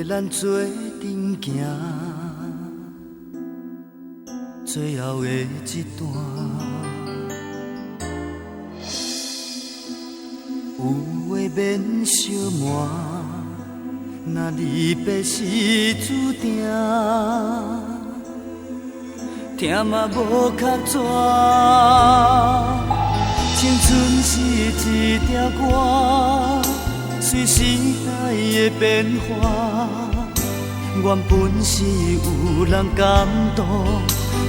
陪咱做阵行，最后的一段。有话免小瞒，若离别是注定，听嘛无较绝。青春是一条歌，随时代的变化。原本是有人感动，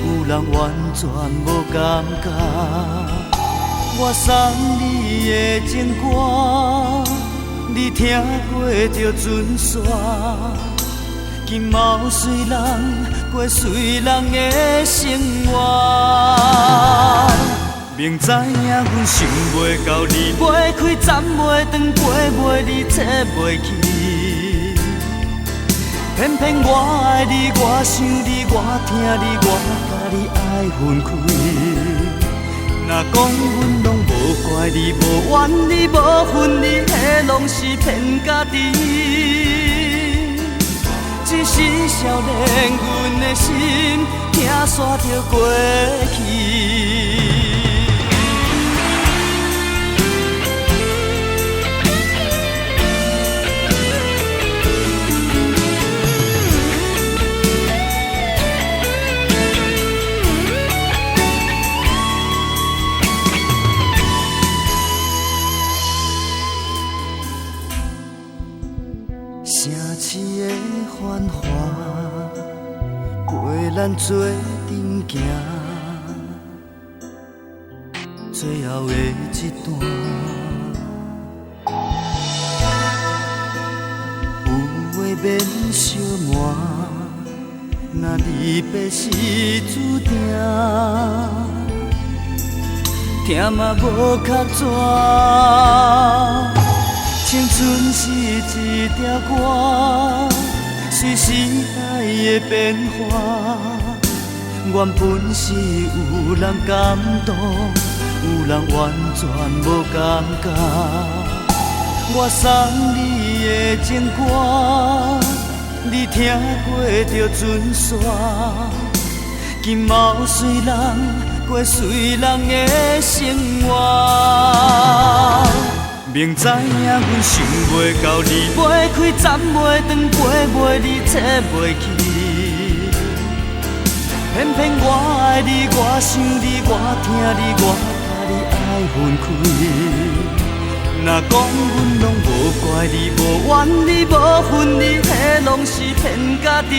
有人完全无感觉。我送你的情歌，你听过就准煞。今嘛有随人过随人的生活。明知影阮想袂到你，袂开站袂长，陪袂你坐袂去。偏偏我爱你，我想你，我听你，我甲你爱分开。若讲阮拢无怪你，无怨你，无恨你，迄拢是骗家己。一时少年，阮的心听煞着过去。城市的繁华，陪咱做阵行，最后的一段。有话免小瞒，若离别是注定，听嘛无较绝。青春是一条歌，随时代的变化。原本是有人感动，有人完全无感觉。我送你的情歌，你听过就准煞。今嘛有随人过随人的生活。明知影阮想袂到你，袂开站袂长，陪袂你坐袂去。偏偏我爱你，我想你，我听你，我甲你爱分开。若讲阮拢无怪你，无怨你，无恨你，迄拢是骗家己。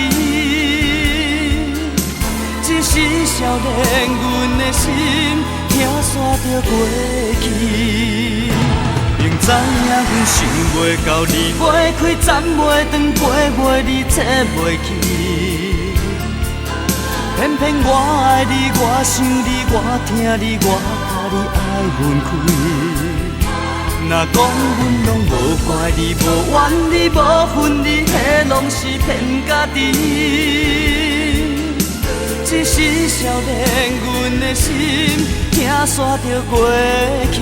一时少年，阮的心听煞着过去。明知影阮想袂到你，袂开站袂长，陪袂你坐袂去。偏偏我爱你，我想你，我听你，我甲你爱分开。若讲阮拢无怪你，无怨你，无恨你，迄拢是骗家己。一时少年，阮的心听煞着过去。